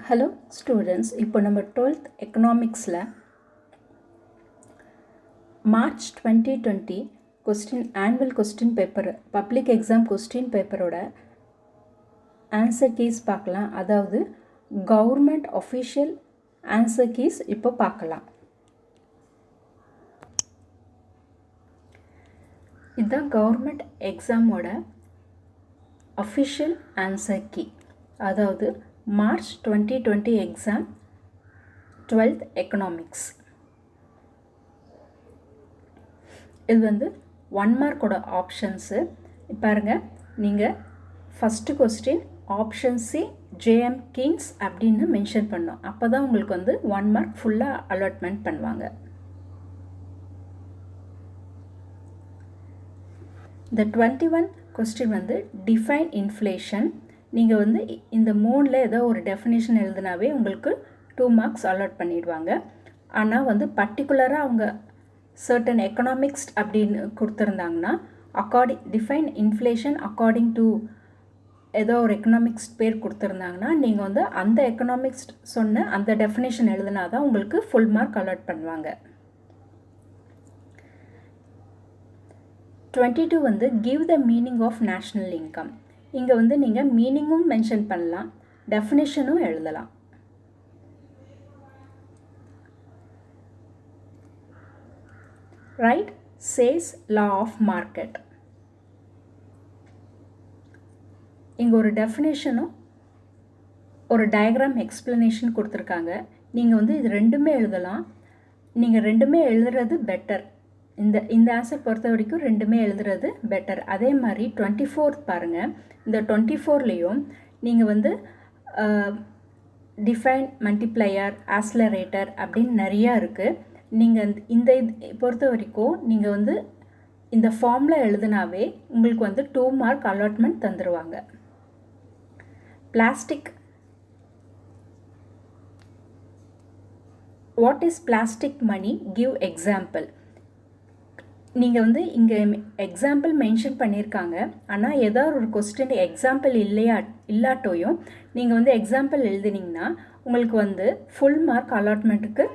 Hello students, இப்போ நம்ம 12th எக்கனாமிக்ஸில் March 2020 annual question paper public exam question பேப்பரோட ஆன்சர் கீஸ் பார்க்கலாம். அதாவது கவர்மெண்ட் அஃபிஷியல் ஆன்சர் கீஸ் இப்போ பார்க்கலாம். இதுதான் கவர்மெண்ட் எக்ஸாமோட அஃபிஷியல் ஆன்சர் கீ. அதாவது மார்ச் 2020 எக்ஸாம் 12th எக்கனாமிக்ஸ். இது வந்து 1 மார்க்கோட ஆப்ஷன்ஸு பாருங்கள். நீங்கள் first question option C JM Keynes அப்படின்னு மென்ஷன் பண்ணோம். அப்போ தான் உங்களுக்கு வந்து 1 மார்க் ஃபுல்லாக அலாட்மெண்ட் பண்ணுவாங்க. இந்த 21 கொஸ்டின் வந்து டிஃபைன் இன்ஃப்ளேஷன். நீங்கள் வந்து இந்த 3ல் ஏதோ ஒரு டெஃபினேஷன் எழுதினாவே உங்களுக்கு 2 மார்க்ஸ் அலாட் பண்ணிடுவாங்க. ஆனால் வந்து பர்டிகுலராக அவங்க சர்டன் எக்கனாமிக்ஸ் அப்படின்னு கொடுத்துருந்தாங்கன்னா டிஃபைன் இன்ஃப்ளேஷன் அக்கார்டிங் டு ஏதோ ஒரு எக்கனாமிக்ஸ் பேர் கொடுத்துருந்தாங்கன்னா நீங்கள் வந்து அந்த எக்கனாமிக்ஸ் சொன்ன அந்த டெஃபினேஷன் எழுதினா தான் உங்களுக்கு ஃபுல் மார்க் அலாட் பண்ணுவாங்க. 22 வந்து give the meaning of national income. இங்கே வந்து நீங்கள் மீனிங்கும் மென்ஷன் பண்ணலாம், டெஃபினேஷனும் எழுதலாம். Write Say's law of market. இங்கே ஒரு டெஃபினேஷனும் ஒரு டயக்ராம் எக்ஸ்பிளனேஷன் கொடுத்துருக்காங்க. நீங்கள் வந்து இது ரெண்டுமே எழுதலாம். நீங்கள் ரெண்டுமே எழுதுறது பெட்டர். இந்த ஆன்சர் பொறுத்த வரைக்கும் ரெண்டுமே எழுதுறது பெட்டர். அதே மாதிரி 24 பாருங்கள். இந்த 24லேயும் நீங்கள் வந்து டிஃபைன் மல்டிப்ளையர் ஆக்ஸலரேட்டர் அப்படின்னு நிறையா இருக்குது. நீங்கள் இந்த பொறுத்த வரைக்கும் நீங்கள் வந்து இந்த ஃபார்மில் எழுதுனாவே உங்களுக்கு வந்து 2 மார்க் அலாட்மெண்ட் தந்துடுவாங்க. Plastic. What is plastic money? Give example. நீங்கள் வந்து இங்கே எக்ஸாம்பிள் மென்ஷன் பண்ணியிருக்காங்க. ஆனால் ஏதாவது ஒரு கொஸ்டின் எக்ஸாம்பிள் இல்லாட்டோயும் நீங்கள் வந்து எக்ஸாம்பிள் எழுதினீங்கன்னா உங்களுக்கு வந்து ஃபுல் மார்க் அலாட்மெண்ட்டுக்கு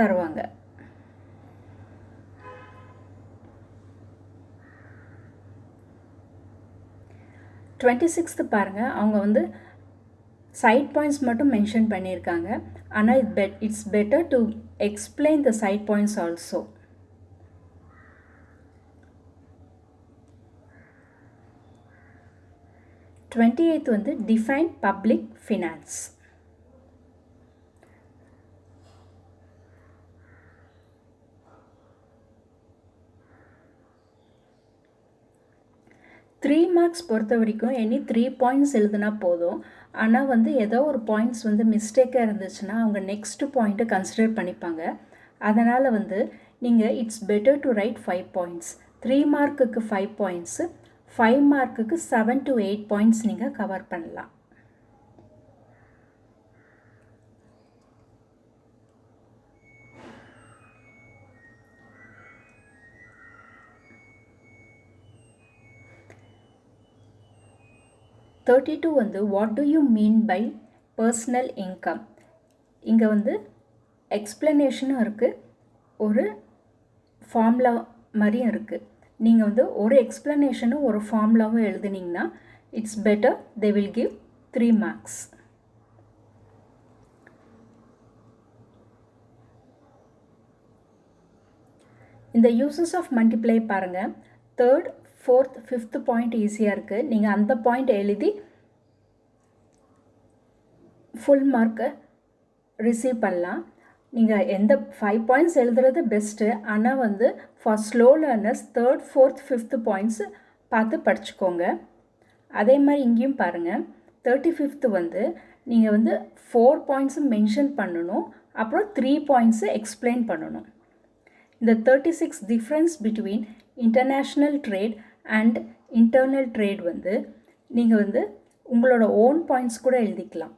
தருவாங்க. டுவெண்ட்டி பாருங்கள். அவங்க வந்து சைட் பாயிண்ட்ஸ் மட்டும் மென்ஷன் பண்ணியிருக்காங்க. ஆனால் it's better to explain the side points also. 28 வந்து define public finance. Three marks பொறுத்த வரைக்கும் எனி 3 பாயிண்ட்ஸ் எழுதுனா போதும். ஆனால் வந்து ஏதோ ஒரு பாயிண்ட்ஸ் வந்து மிஸ்டேக்காக இருந்துச்சுன்னா அவங்க நெக்ஸ்ட் பாயிண்ட்டை கன்சிடர் பண்ணிப்பாங்க. அதனால் வந்து நீங்கள் it's better to write 5 points. 3 மார்க்குக்கு 5 பாயிண்ட்ஸு, 5 மார்க்குக்கு 7 to 8 பாயிண்ட்ஸ் நீங்கள் கவர் பண்ணலாம். தேர்ட்டி வந்து what do you mean by personal income. இங்கே வந்து எக்ஸ்பிளனேஷனும் இருக்குது, ஒரு ஃபார்முலா மாதிரியும் இருக்குது. நீங்கள் வந்து ஒரு எக்ஸ்பிளனேஷனும் ஒரு ஃபார்முலாவும் எழுதுனீங்கன்னா it's better. They will give 3 marks. இந்த யூசஸ் ஆஃப் மல்டிப்ளை பாருங்கள். 3rd, 4th, 5th பாயிண்ட் ஈஸியாக இருக்குது. நீங்கள் அந்த பாயிண்ட் எழுதி ஃபுல் மார்க்கை ரிசீவ் பண்ணலாம். நீங்கள் எந்த 5 பாயிண்ட்ஸ் எழுதுறது பெஸ்ட்டு. ஆனால் வந்து for slow learners 3rd, 4th, 5th points பார்த்து படிச்சுக்கோங்க. அதே மாதிரி இங்கேயும் பாருங்கள். 35th வந்து நீங்கள் வந்து 4 பாயிண்ட்ஸும் மென்ஷன் பண்ணணும், அப்புறம் 3 பாயிண்ட்ஸு எக்ஸ்பிளைன் பண்ணணும். இந்த 36 difference between international trade and internal trade வந்து நீங்கள் வந்து உங்களோட ஓன் பாயிண்ட்ஸ் கூட எழுதிக்கலாம்.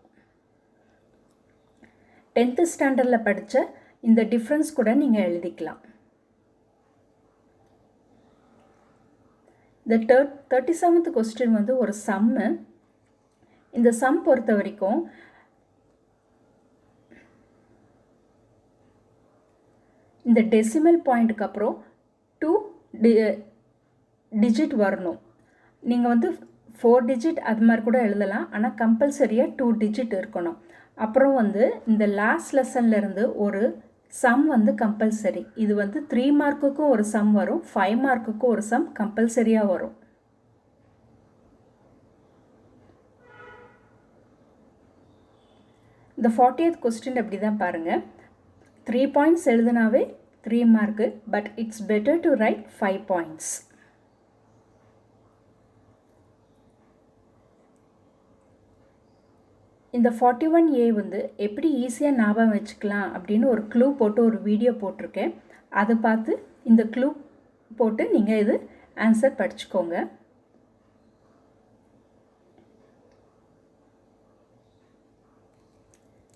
10th ஸ்டாண்டர்டில் படித்த இந்த டிஃப்ரென்ஸ் கூட நீங்கள் எழுதிக்கலாம். இந்த 37th கொஸ்டின் வந்து ஒரு சம்மு. இந்த சம் பொறுத்த வரைக்கும் இந்த டெசிமல் பாயிண்ட்டுக்கு அப்புறம் 2 டிஜிட் வரணும். நீங்கள் வந்து 4 டிஜிட் அது மாதிரி கூட எழுதலாம், ஆனால் கம்பல்சரியாக 2 டிஜிட் இருக்கணும். அப்புறம் வந்து இந்த லாஸ்ட் லெசன்லேருந்து ஒரு சம் வந்து கம்பல்சரி. இது வந்து 3 மார்க்குக்கும் ஒரு சம் வரும், 5 மார்க்குக்கும் ஒரு சம் கம்பல்சரியாக வரும். இந்த 40th கொஸ்டின் அப்படி தான் பாருங்கள். 3 பாயிண்ட்ஸ் எழுதுனாவே 3 mark, but it's better to write 5 points. இந்த 41A வந்து எப்படி ஈஸியாக ஞாபகம் வச்சுக்கலாம் அப்படின்னு ஒரு க்ளூ போட்டு ஒரு வீடியோ போட்டிருக்கேன். அதை பார்த்து இந்த க்ளூ போட்டு நீங்கள் இது ஆன்சர் படிச்சுக்கோங்க.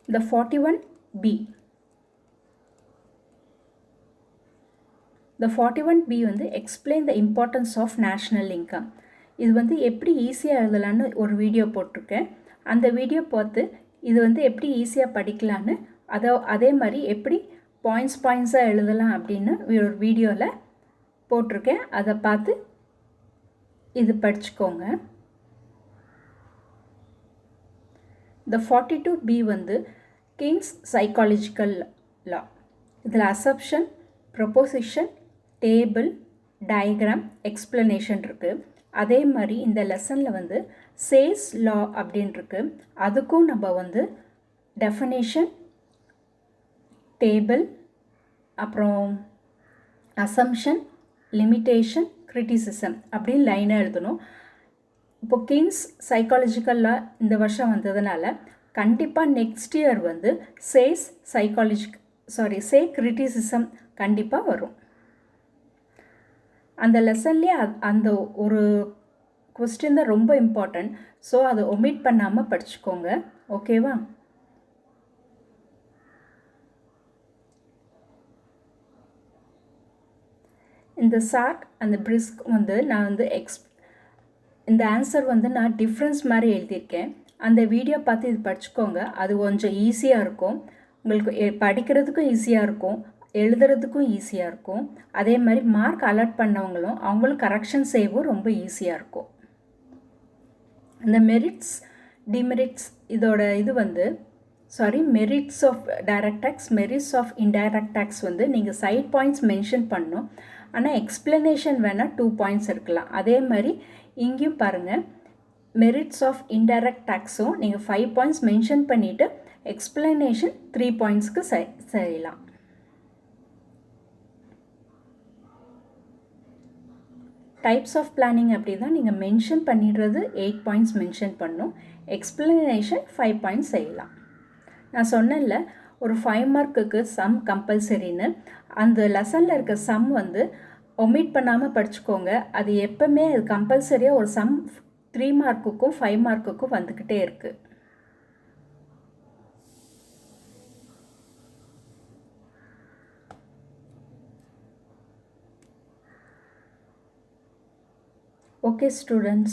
இந்த 41B. இந்த 41B வந்து explain the importance of national income. இது வந்து எப்படி ஈஸியாக எழுதலான்னு ஒரு வீடியோ போட்டிருக்கேன். அந்த வீடியோ பார்த்து இது வந்து எப்படி ஈஸியாக படிக்கலான்னு அதே மாதிரி எப்படி பாயிண்ட்ஸாக எழுதலாம் அப்படின்னு ஒரு வீடியோவில் போட்டிருக்கேன். அதை பார்த்து இது படிச்சுக்கோங்க. இந்த 42B வந்து கிங்ஸ் சைக்காலஜிக்கல் லா. இதில் assumption, proposition, table, diagram, explanation இருக்குது. அதே மாதிரி இந்த லெசனில் வந்து சேஸ் லா அப்படின்னு இருக்கு. அதுக்கும் நம்ம வந்து டெஃபனேஷன், டேபிள், அப்புறம் அசம்ஷன், லிமிட்டேஷன், கிரிட்டிசிசம் அப்படின்னு லைனாக எழுதணும். இப்போ கிங்ஸ் சைக்காலஜிக்கல் லா இந்த வருஷம் வந்ததுனால கண்டிப்பாக நெக்ஸ்ட் இயர் வந்து சே கிரிட்டிசிசம் கண்டிப்பாக வரும். அந்த லெசன்லேயே அந்த ஒரு கொஸ்டின் தான் ரொம்ப இம்பார்ட்டன்ட். ஸோ அதை ஒமிட் பண்ணாமல் படிச்சுக்கோங்க. ஓகேவா? இந்த சாட் அந்த பிரிஸ்க் வந்து நான் வந்து இந்த ஆன்சர் வந்து நான் டிஃப்ரென்ஸ் மாதிரி எழுதியிருக்கேன். அந்த வீடியோ பார்த்து இது படிச்சுக்கோங்க. அது கொஞ்சம் ஈஸியாக இருக்கும். உங்களுக்கு படிக்கிறதுக்கும் ஈஸியாக இருக்கும், எழுதுறதுக்கும் ஈஸியாக இருக்கும். அதே மாதிரி மார்க் அலர்ட் பண்ணவங்களும் அவங்களும் கரெக்ஷன் செய்யவும் ரொம்ப ஈஸியாக இருக்கும். இந்த மெரிட்ஸ், டிமெரிட்ஸ் இதோட இது வந்து merits of direct tax, merits of indirect tax வந்து நீங்கள் சைட் பாயிண்ட்ஸ் மென்ஷன் பண்ணணும். ஆனால் எக்ஸ்பிளனேஷன் வேணால் 2 பாயிண்ட்ஸ் இருக்கலாம். அதே மாதிரி இங்கேயும் பாருங்கள், மெரிட்ஸ் ஆஃப் இன்டைரக்ட் டேக்ஸும் நீங்கள் 5 பாயிண்ட்ஸ் மென்ஷன் பண்ணிவிட்டு எக்ஸ்பிளனேஷன் 3 பாயிண்ட்ஸ்க்கு செய்யலாம். டைப்ஸ் ஆஃப் பிளானிங் அப்படி தான் நீங்கள் மென்ஷன் பண்ணிடுறது 8 பாயிண்ட்ஸ் மென்ஷன் பண்ணணும், எக்ஸ்பிளனேஷன் 5 பாயிண்ட்ஸ் செய்யலாம். நான் சொன்னேன்ல ஒரு 5 மார்க்குக்கு சம் கம்பல்சரின்னு. அந்த லெசனில் இருக்க சம் வந்து ஒமிட் பண்ணாமல் படிச்சுக்கோங்க. அது எப்போவுமே அது கம்பல்சரியாக ஒரு சம் 3 மார்க்குக்கும் 5 மார்க்குக்கும் வந்துக்கிட்டே இருக்குது. Okay students.